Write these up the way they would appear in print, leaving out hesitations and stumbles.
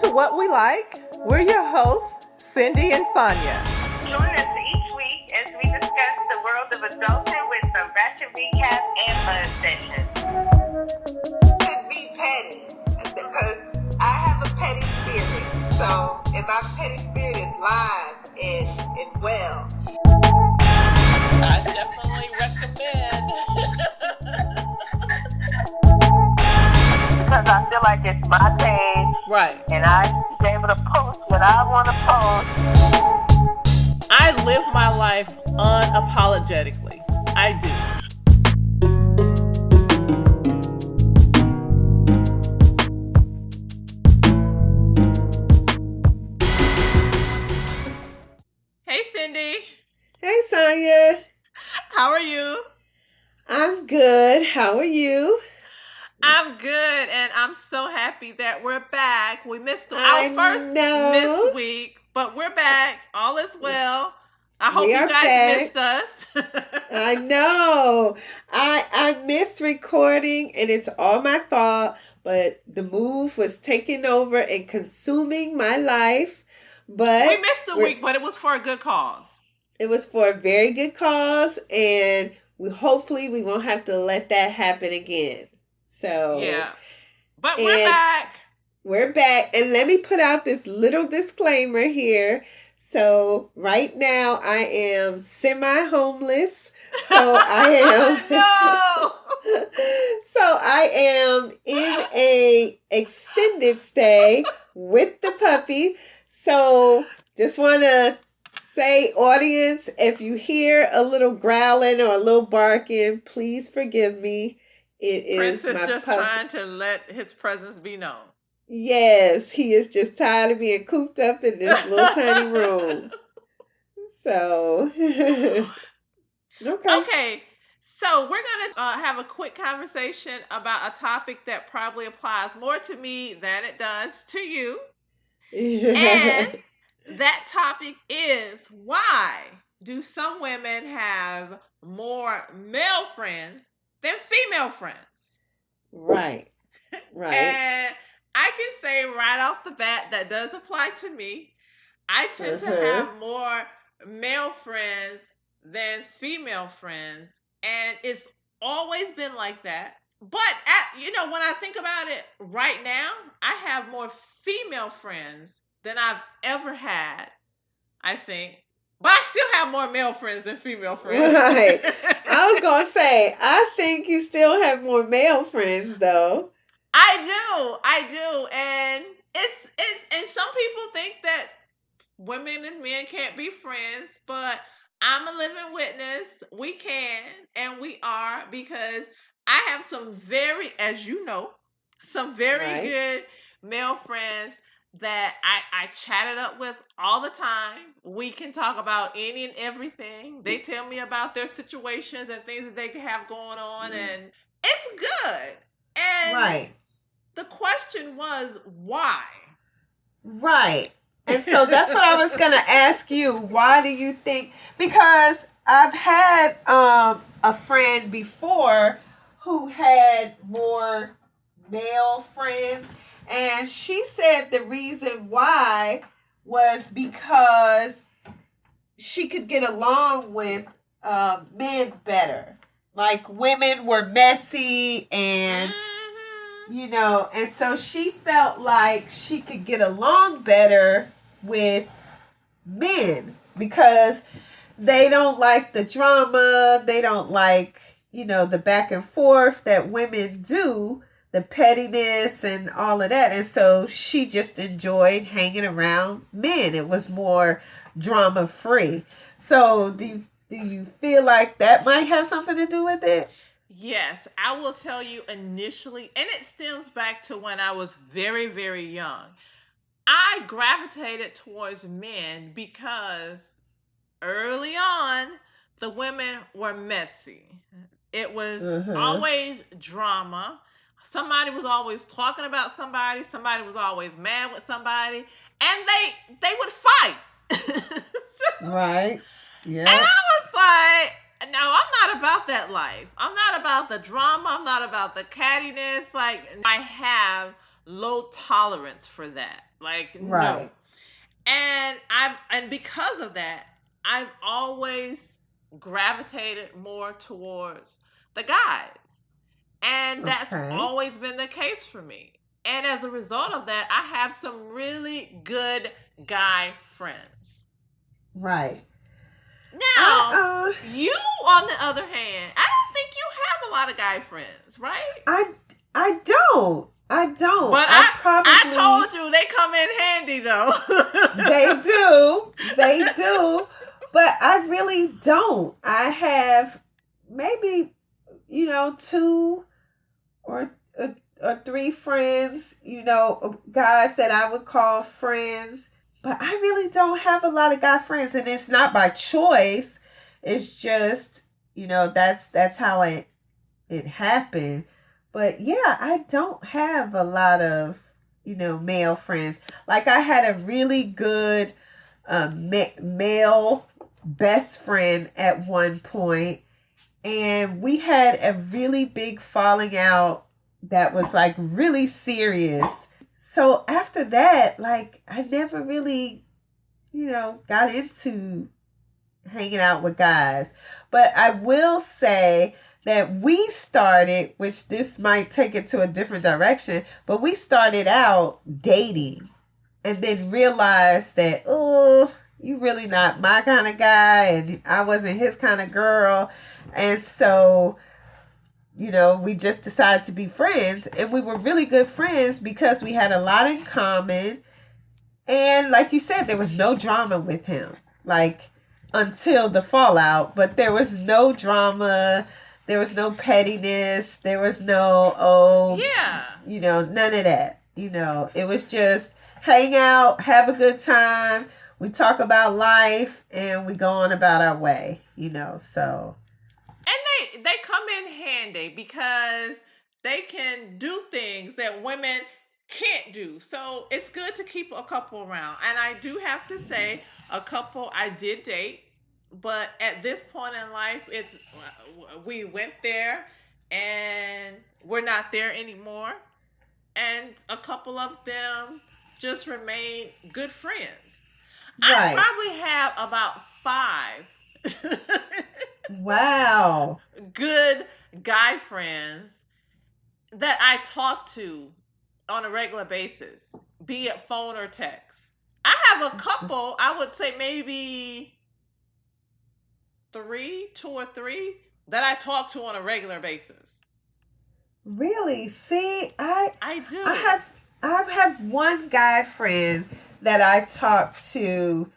to What We Like. We're your hosts, Cindy and Sonia. Join us each week as we discuss the world of adulthood with some Ratchet Recap and fun sessions. Could be petty, because I have a petty spirit. So if our petty spirit is live and well, I definitely recommend. Because I feel like it's my page. Right. And I should be able to post what I want to post. I live my life unapologetically. I do. Hey, Cindy. Hey, Sonia. How are you? I'm good. How are you? I'm good, and I'm so happy that we're back. We missed our first missed week, but we're back. All is well. I hope you guys missed us. I know. I missed recording, and it's all my fault, but the move was taking over and consuming my life. But we missed a week, but it was for a good cause. It was for a very good cause, and hopefully we won't have to let that happen again. So yeah, but we're back. We're back, and let me put out this little disclaimer here. So right now I am semi-homeless. So I am. No. So I am in a extended stay with the puppy. So just want to say, audience, if you hear a little growling or a little barking, please forgive me. It Prince is is my just puppy. trying to let his presence be known. Yes, he is just tired of being cooped up in this little tiny room. So, okay. So we're going to have a quick conversation about a topic that probably applies more to me than it does to you. And that topic is, why do some women have more male friends than female friends? Right. And I can say right off the bat, that does apply to me. I tend to have more male friends than female friends. And it's always been like that. But, when I think about it right now, I have more female friends than I've ever had, I think. But I still have more male friends than female friends. Right. I was going to say, I think you still have more male friends, though. I do. And and some people think that women and men can't be friends, but I'm a living witness. We can, and we are, because I have some very good male friends that I chat it up with all the time. We can talk about any and everything. They tell me about their situations and things that they have going on, and it's good. And the question was, why? Right. And so that's what I was going to ask you. Why do you think? Because I've had a friend before who had more male friends. And she said the reason why was because she could get along with men better. Like, women were messy and, and so she felt like she could get along better with men because they don't like the drama. They don't like, the back and forth that women do, the pettiness and all of that. And so she just enjoyed hanging around men. It was more drama free. So do you feel like that might have something to do with it? Yes, I will tell you initially, and it stems back to when I was very, very young. I gravitated towards men because early on, the women were messy. It was always drama. Somebody was always talking about somebody. Somebody was always mad with somebody. And they would fight. Right. Yeah. And I was like, no, I'm not about that life. I'm not about the drama. I'm not about the cattiness. Like, I have low tolerance for that. Like, no. Right. And because of that, I've always gravitated more towards the guys. And that's Okay. always been the case for me. And as a result of that, I have some really good guy friends. Right. Now, you, on the other hand, I don't think you have a lot of guy friends, right? I don't. I don't. But I told you they come in handy though. They do. They do. But I really don't. I have maybe, two or three friends, guys that I would call friends. But I really don't have a lot of guy friends, and it's not by choice. It's just, that's how it happened. But yeah, I don't have a lot of, male friends. Like I had a really good male best friend at one point, and we had a really big falling out that was like really serious. So after that, like I never really, got into hanging out with guys. But I will say that we started, which this might take it to a different direction, but we started out dating and then realized that, oh, you really not my kind of guy and I wasn't his kind of girl. And so, we just decided to be friends, and we were really good friends because we had a lot in common. And like you said, there was no drama with him, like until the fallout, but there was no drama. There was no pettiness. There was no, yeah. None of that. It was just hang out, have a good time. We talk about life and we go on about our way, so. And they come in handy because they can do things that women can't do. So it's good to keep a couple around. And I do have to say, a couple I did date, but at this point in life, we went there and we're not there anymore. And a couple of them just remain good friends. Right. I probably have about 5 Wow. good guy friends that I talk to on a regular basis, be it phone or text. I have a couple, I would say maybe 2 or 3 that I talk to on a regular basis. Really? See, I do. I have one guy friend that I talk to,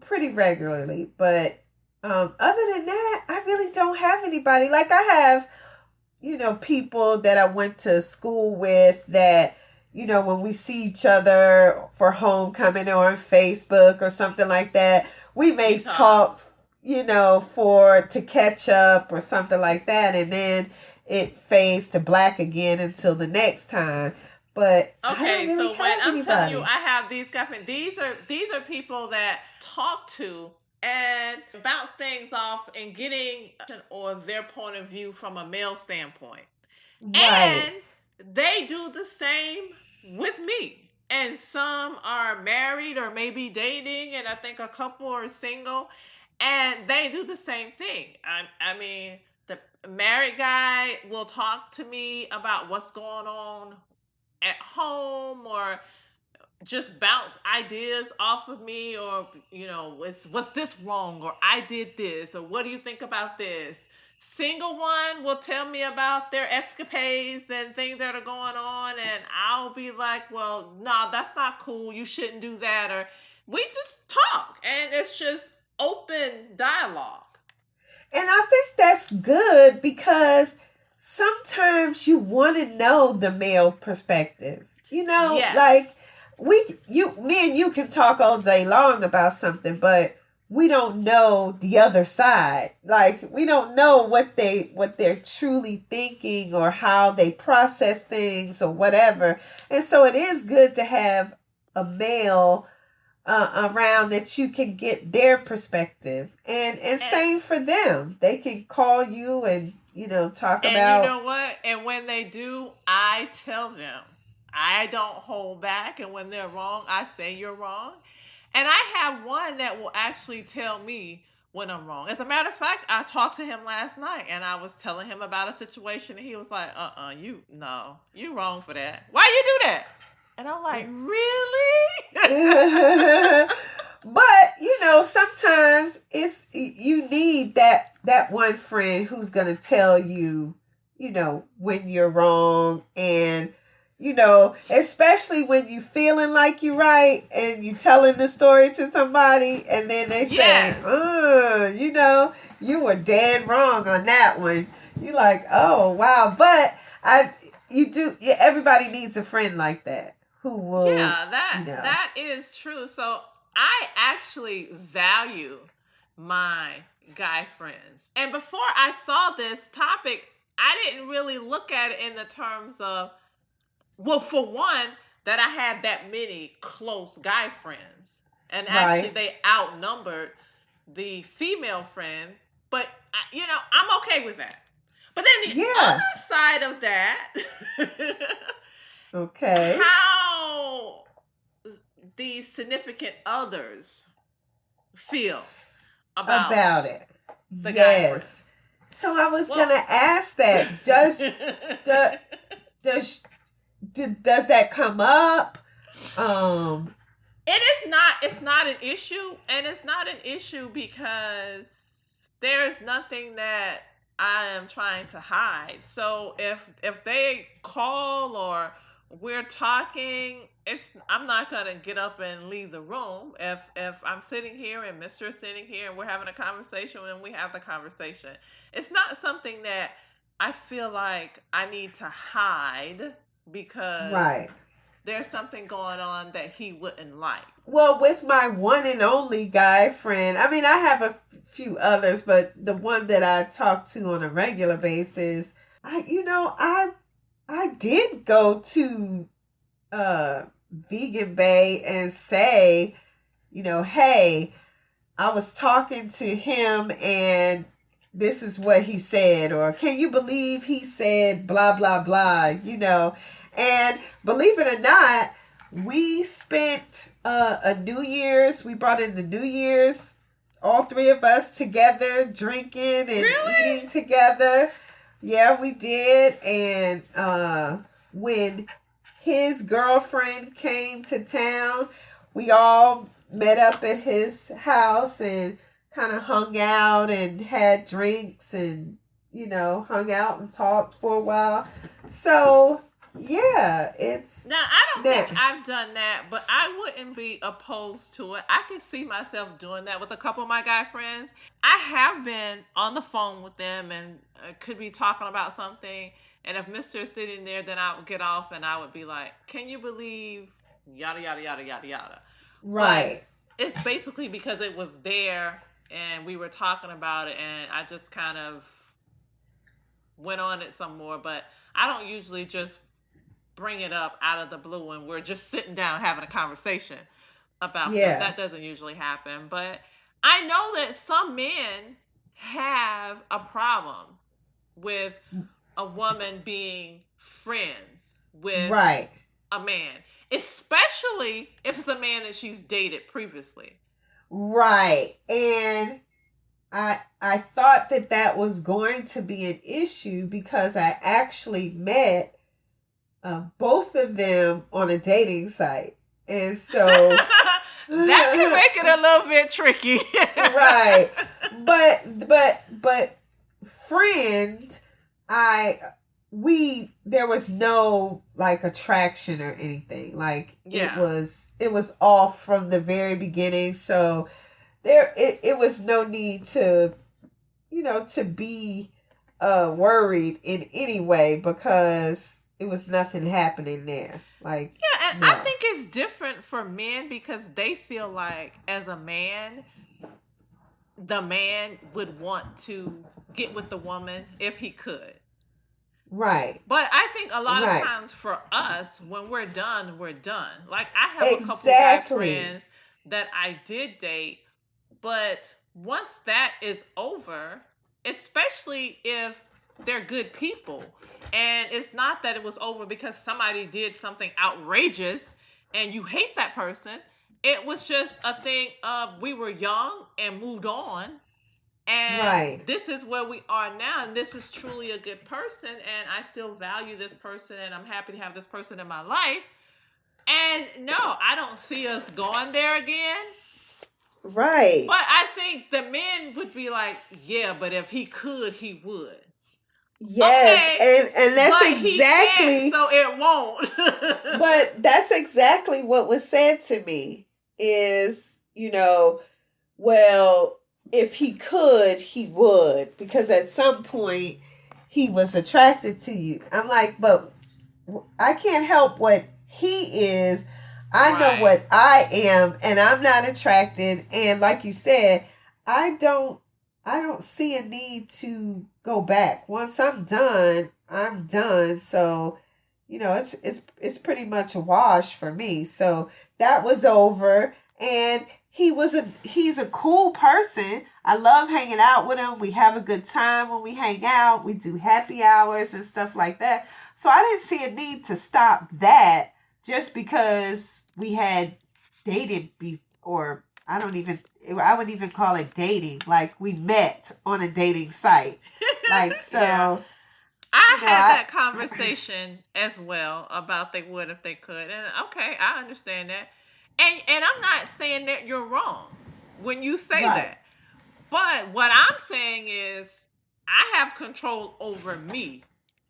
pretty regularly, but other than that, I really don't have anybody. Like I have, people that I went to school with that, when we see each other for homecoming or on Facebook or something like that, we may talk, to catch up or something like that, and then it fades to black again until the next time. But okay, really so when I'm anybody. telling you, I have these guys, these are people that talk to and bounce things off and getting or their point of view from a male standpoint. Right. And they do the same with me. And some are married or maybe dating, and I think a couple are single, and they do the same thing. I mean, the married guy will talk to me about what's going on at home or just bounce ideas off of me, or what's this wrong, or I did this, or what do you think about this. Single one will tell me about their escapades and things that are going on, and I'll be like, well, no, that's not cool, you shouldn't do that. Or we just talk, and it's just open dialogue. And I think that's good because sometimes you want to know the male perspective. Yes. Like me and you can talk all day long about something, but we don't know the other side. Like we don't know what they're truly thinking or how they process things or whatever. And so it is good to have a male around that you can get their perspective, and same for them. They can call you and talk and about. You know what? And when they do, I tell them. I don't hold back, and when they're wrong, I say you're wrong. And I have one that will actually tell me when I'm wrong. As a matter of fact, I talked to him last night, and I was telling him about a situation, and he was like, you wrong for that. Why you do that? And I'm like, really? But sometimes you need that one friend who's gonna tell you, when you're wrong, and especially when you feeling like you're right and you telling the story to somebody, and then they say, you were dead wrong on that one. You like, oh wow, but everybody needs a friend like that who will. Yeah, that is true. So I actually value my guy friends. And before I saw this topic, I didn't really look at it in the terms of, well, for one, that I had that many close guy friends. And actually, they outnumbered the female friend. But, I'm okay with that. But then the other side of that, okay, how the significant others feel about it. The guy friend. So I was gonna ask that. Does that come up? It's not an issue, and it's not an issue because there's nothing that I am trying to hide. So if they call or we're talking, I'm not gonna get up and leave the room. If I'm sitting here and Mr. is sitting here and we're having a conversation, and we have the conversation, it's not something that I feel like I need to hide because there's something going on that he wouldn't like. Well, with my one and only guy friend, I mean, I have a few others, but the one that I talk to on a regular basis, I did go to Vegan Bay and say, hey, I was talking to him and this is what he said, or can you believe he said blah, blah, blah, and believe it or not, we spent a New Year's, we brought in the New Year's, all three of us together, drinking and eating together. Yeah, we did. And when his girlfriend came to town, we all met up at his house and kind of hung out and had drinks and, hung out and talked for a while. So, yeah, it's... Now, I don't think I've done that, but I wouldn't be opposed to it. I can see myself doing that with a couple of my guy friends. I have been on the phone with them and could be talking about something. And if Mr. is sitting there, then I would get off and I would be like, can you believe yada, yada, yada, yada, yada. Right. But it's basically because it was there and we were talking about it and I just kind of went on it some more. But I don't usually just bring it up out of the blue and we're just sitting down having a conversation about stuff. That doesn't usually happen. But I know that some men have a problem with a woman being friends with a man, especially if it's a man that she's dated previously. Right. And I thought that was going to be an issue because I actually met both of them on a dating site. And so that can make it a little bit tricky. Right. But friend, there was no like attraction or anything. Like it was off from the very beginning. So it was no need to to be worried in any way because it was nothing happening there. Like, yeah, and I think it's different for men because they feel like as a man, the man would want to get with the woman if he could. Right. But I think a lot of times for us, when we're done, we're done. Like I have a couple guy friends that I did date, but once that is over, especially if they're good people, and it's not that it was over because somebody did something outrageous and you hate that person, it was just a thing of we were young and moved on, and Right. this is where we are now, and this is truly a good person, and I still value this person, and I'm happy to have this person in my life. And no, I don't see us going there again. Right. But I think the men would be like, yeah, but if he could, he would. Yes, Okay, and that's but he can't, exactly, so it won't. but that's exactly what was said to me is, well, if he could, he would, because at some point he was attracted to you. I'm like, but I can't help what he is. I know Right. what I am, and I'm not attracted. And like you said, I don't I don't see a need to go back. Once I'm done, I'm done. So, it's pretty much a wash for me. So that was over, and he's a cool person. I love hanging out with him. We have a good time when we hang out. We do happy hours and stuff like that. So I didn't see a need to stop that just because we had dated or I wouldn't even call it dating. Like we met on a dating site. Like so Yeah. I had that conversation as well about they would if they could. And okay, I understand that. And I'm not saying that you're wrong when you say right. that. But what I'm saying is I have control over me.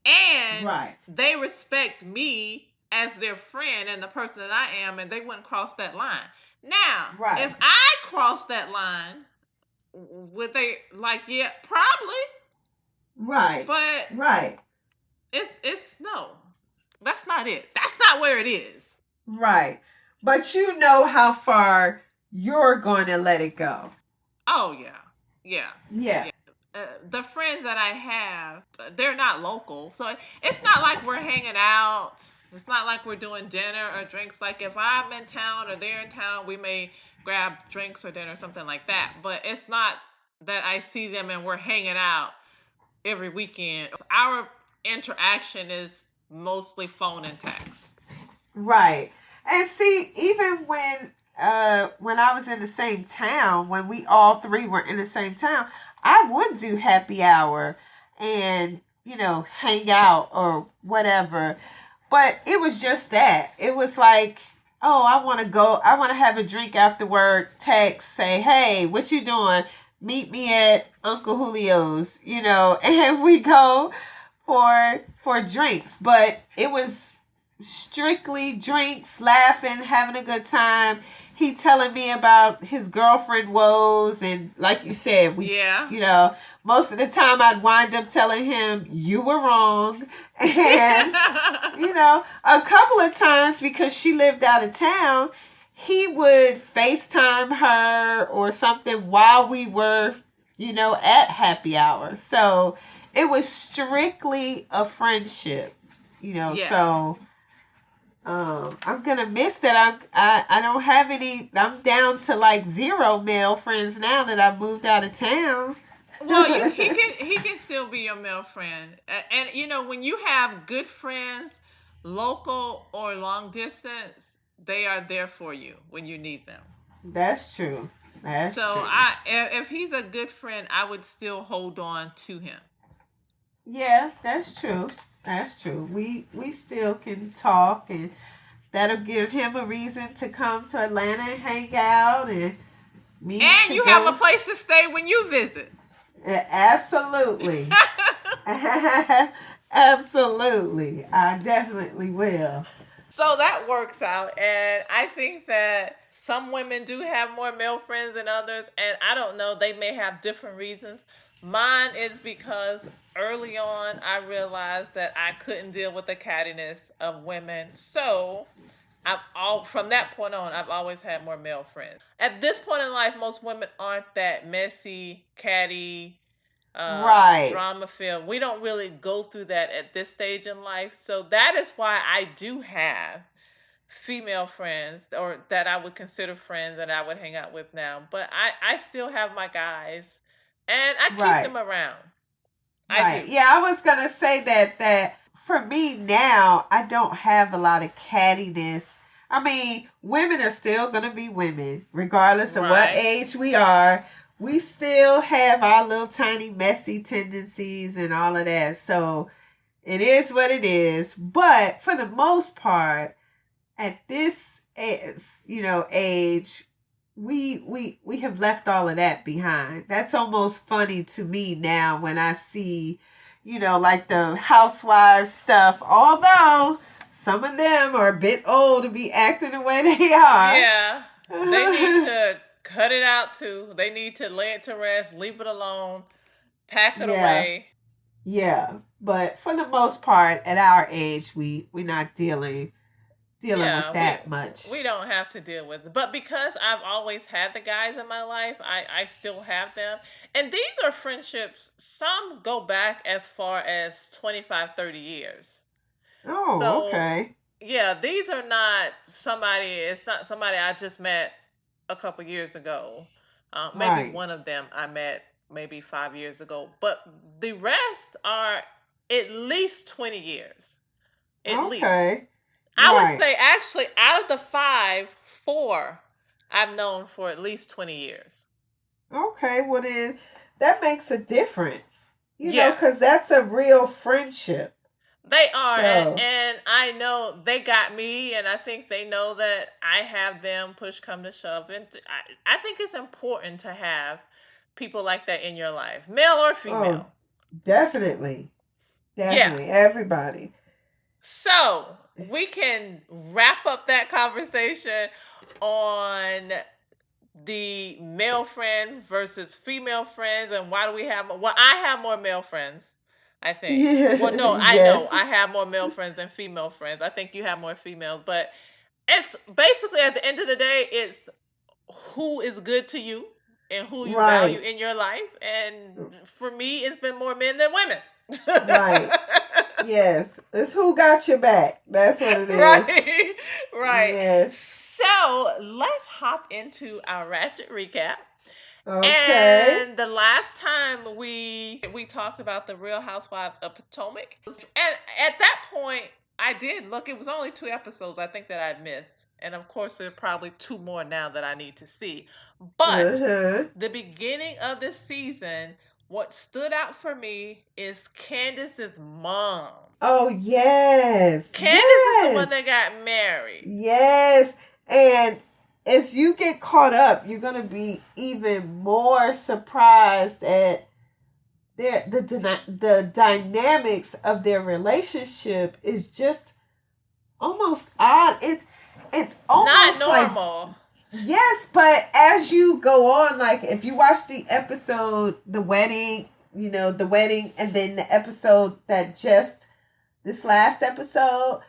And Right. they respect me as their friend and the person that I am, and they wouldn't cross that line. Now, Right. if I cross that line, would they like, yeah, probably. Right. But Right. it's no. That's not it. That's not where it is. Right. But you know how far you're going to let it go. Oh yeah. Yeah. Yeah. The friends that I have, they're not local. So it's not like we're hanging out. It's not like we're doing dinner or drinks. Like if I'm in town or they're in town, we may grab drinks or dinner or something like that. But it's not that I see them and we're hanging out every weekend. Our interaction is mostly phone and text. Right. And see, even when I was in the same town, when we all three were in the same town, I would do happy hour and, hang out or whatever. But it was just that. It was like, oh, I want to have a drink after work, text, say, hey, what you doing? Meet me at Uncle Julio's, and we go for drinks. But it was strictly drinks, laughing, having a good time. He telling me about his girlfriend woes, and like you said, most of the time I'd wind up telling him you were wrong, and a couple of times because she lived out of town, he would FaceTime her or something while we were, at happy hour. So it was strictly a friendship, so. I'm gonna miss that. I don't have any. I'm down to like 0 male friends now that I've moved out of town. Well, he can still be your male friend, and when you have good friends, local or long distance, they are there for you when you need them. That's true. That's so true. If he's a good friend, I would still hold on to him. Yeah, that's true. That's true. We still can talk, and that'll give him a reason to come to Atlanta and hang out and meet. And you have a place to stay when you visit. Absolutely. Absolutely. I definitely will. So that works out, and I think that some women do have more male friends than others, and I don't know, they may have different reasons. Mine is because early on I realized that I couldn't deal with the cattiness of women. So from that point on, I've always had more male friends. At this point in life, most women aren't that messy, catty, right, drama filled. We don't really go through that at this stage in life. So that is why I do have female friends or that I would consider friends that I would hang out with now. But I still have my guys and I keep Right. them around. I Right. do. Yeah, I was gonna say that for me now, I don't have a lot of cattiness. I mean, women are still gonna be women, regardless of what Right. age we are. We still have our little tiny messy tendencies and all of that. So it is what it is. But for the most part, at this age, we have left all of that behind. That's almost funny to me now when I see, like the housewives stuff. Although some of them are a bit old to be acting the way they are. Yeah. They need to cut it out too. They need to lay it to rest, leave it alone, pack it Yeah. away. Yeah. But for the most part, at our age, we're not dealing with Yeah, that much. we don't have to deal with it. But because I've always had the guys in my life, I still have them. And these are friendships, some go back as far as 25, 30 years. Oh, So, okay. yeah, these are not somebody, it's not somebody I just met a couple years ago. Maybe Right. one of them I met maybe 5 years ago. But the rest are at least 20 years. At least. Okay. I would Right. say actually out of the five, four I've known for at least 20 years. Okay, well then that makes a difference. Yeah, Because that's a real friendship. they are. And, So, and I know they got me, and I think they know that I have them, push come to shove. And I think it's important to have people like that in your life, male or oh, female. definitely. Yeah. Definitely. Everybody. So we can wrap up that conversation on the male friend versus female friends, and why do we have well, I have more male friends, I think. Well, no, I know Yes. I have more male friends than female friends. I think you have more females, but it's basically at the end of the day, it's who is good to you and who you value Right. in your life. And for me, it's been more men than women. Right. Yes. It's who got your back. That's what it is. Right. Right. Yes. So let's hop into our Ratchet Recap. Okay. And the last time we talked about the Real Housewives of Potomac, and at that point I did look. It was only 2 episodes I think that I missed, and of course there are probably 2 more now that I need to see. But Uh-huh. the beginning of the season, what stood out for me is Candiace's mom. Oh, yes. Candiace Yes. is the one that got married. Yes. And as you get caught up, you're going to be even more surprised at the dynamics of their relationship is just almost odd. It's almost Not normal. Yes, but as you go on, like if you watch the episode, the wedding, and then the episode this last episode,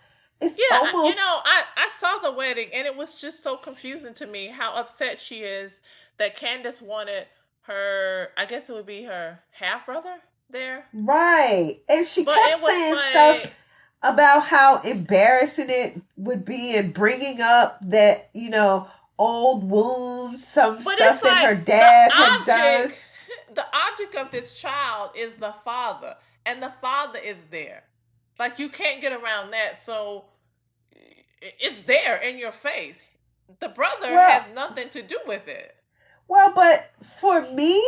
it's Yeah, almost I saw the wedding and it was just so confusing to me how upset she is that Candace wanted her, I guess it would be her half brother there. right. And she But kept it was saying like, stuff about how embarrassing it would be and bringing up that, old wounds, some but stuff it's that like her dad had done. the object of this child is the father, and the father is there. Like you can't get around that. So it's there in your face. The brother Well, has nothing to do with it. well, but for me,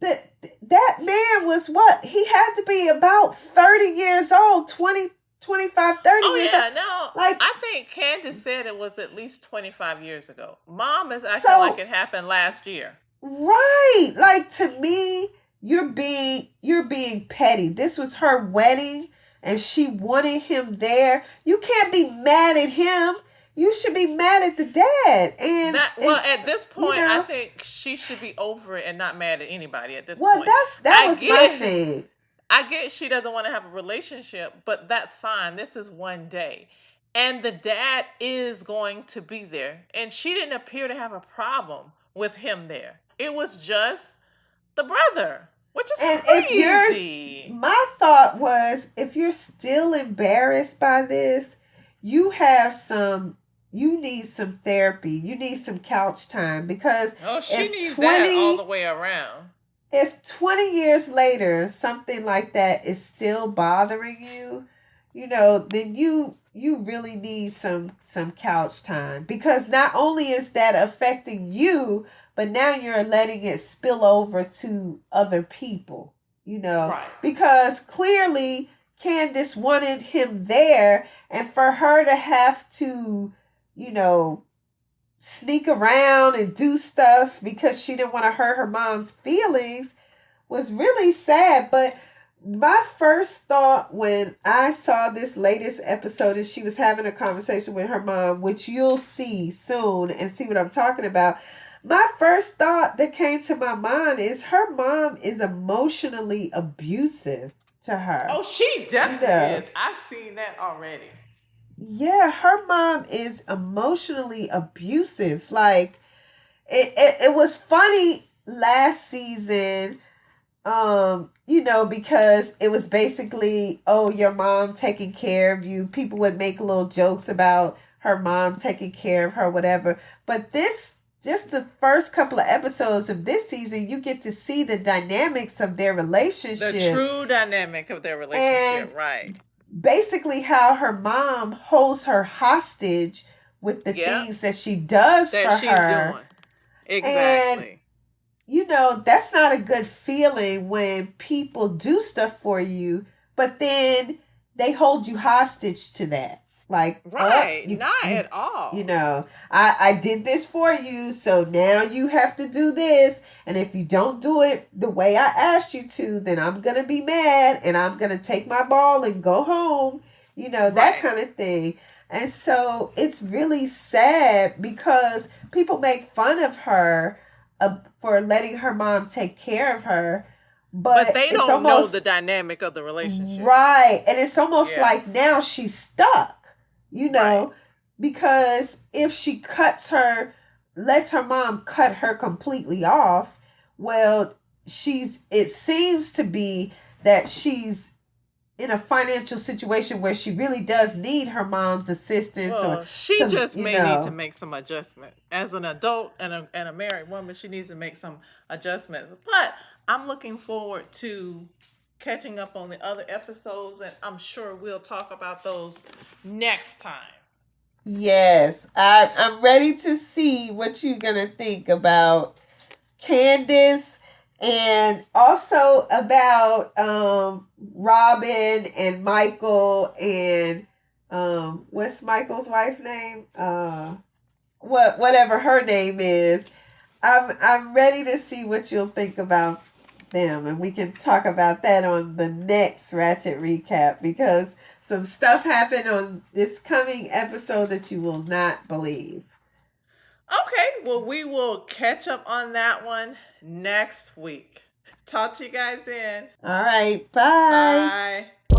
that man was what? He had to be about 30 years old, 20, 25, 30 Oh years yeah, old. no. Like, I think Candace said it was at least 25 years ago. Mom is acting so, like it happened last year. right. Like, to me, you're being petty. This was her wedding and she wanted him there. You can't be mad at him. You should be mad at the dad. And At this point, you know, I think she should be over it and not mad at anybody at this well, point. that was my thing. I get she doesn't want to have a relationship, but that's fine. This is one day. And the dad is going to be there. And she didn't appear to have a problem with him there. It was just the brother, which is And crazy. my thought was, if you're still embarrassed by this, you need some therapy. You need some couch time, because she needs that all the way around. If 20 years later something like that is still bothering you, then you really need some couch time, because not only is that affecting you, but now you're letting it spill over to other people, right. Because clearly Candiace wanted him there, and for her to have to, sneak around and do stuff because she didn't want to hurt her mom's feelings was really sad. But my first thought when I saw this latest episode is she was having a conversation with her mom, which you'll see soon and see what I'm talking about. My first thought that came to my mind is her mom is emotionally abusive to her. Oh, she definitely is. I've seen that already. Yeah, her mom is emotionally abusive. Like, it was funny last season, because it was basically, oh, your mom taking care of you. People would make little jokes about her mom taking care of her, whatever. But just the first couple of episodes of this season, you get to see the dynamics of their relationship. The true dynamic of their relationship, right. Basically how her mom holds her hostage with the things that she does for her. Doing. Exactly. And, that's not a good feeling when people do stuff for you, but then they hold you hostage to that. Like, right, not at all. I did this for you, so now you have to do this. And if you don't do it the way I asked you to, then I'm going to be mad and I'm going to take my ball and go home, that kind of thing. And so it's really sad because people make fun of her for letting her mom take care of her. But they don't know the dynamic of the relationship. Right. And it's almost like now she's stuck. Because if she lets her mom cut her completely off, well, it seems to be that she's in a financial situation where she really does need her mom's assistance. Well, she just may need to make some adjustment. As an adult and a married woman, she needs to make some adjustments. But I'm looking forward to catching up on the other episodes, and I'm sure we'll talk about those next time. Yes, I'm ready to see what you're gonna think about Candiace, and also about Robin and Michael, and what's Michael's wife's name? Whatever her name is. I'm ready to see what you'll think about them, and we can talk about that on the next Ratchet Recap, because some stuff happened on this coming episode that you will not believe. Okay, well, we will catch up on that one next week. Talk to you guys then. All right, bye. Bye.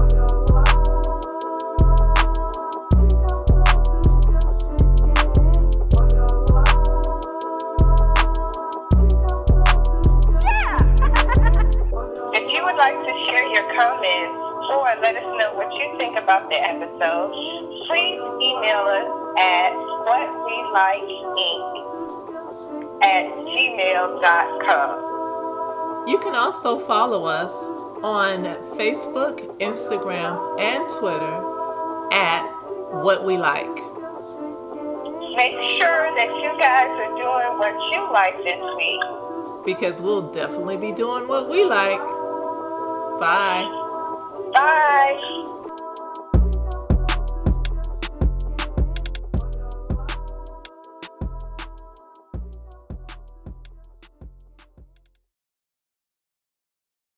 If you would like to share your comments or let us know what you think about the episode, please email us at whatwelikeinc@gmail.com. You can also follow us on Facebook, Instagram, and Twitter at What We Like. Make sure that you guys are doing what you like this week, because we'll definitely be doing what we like. Bye. Bye.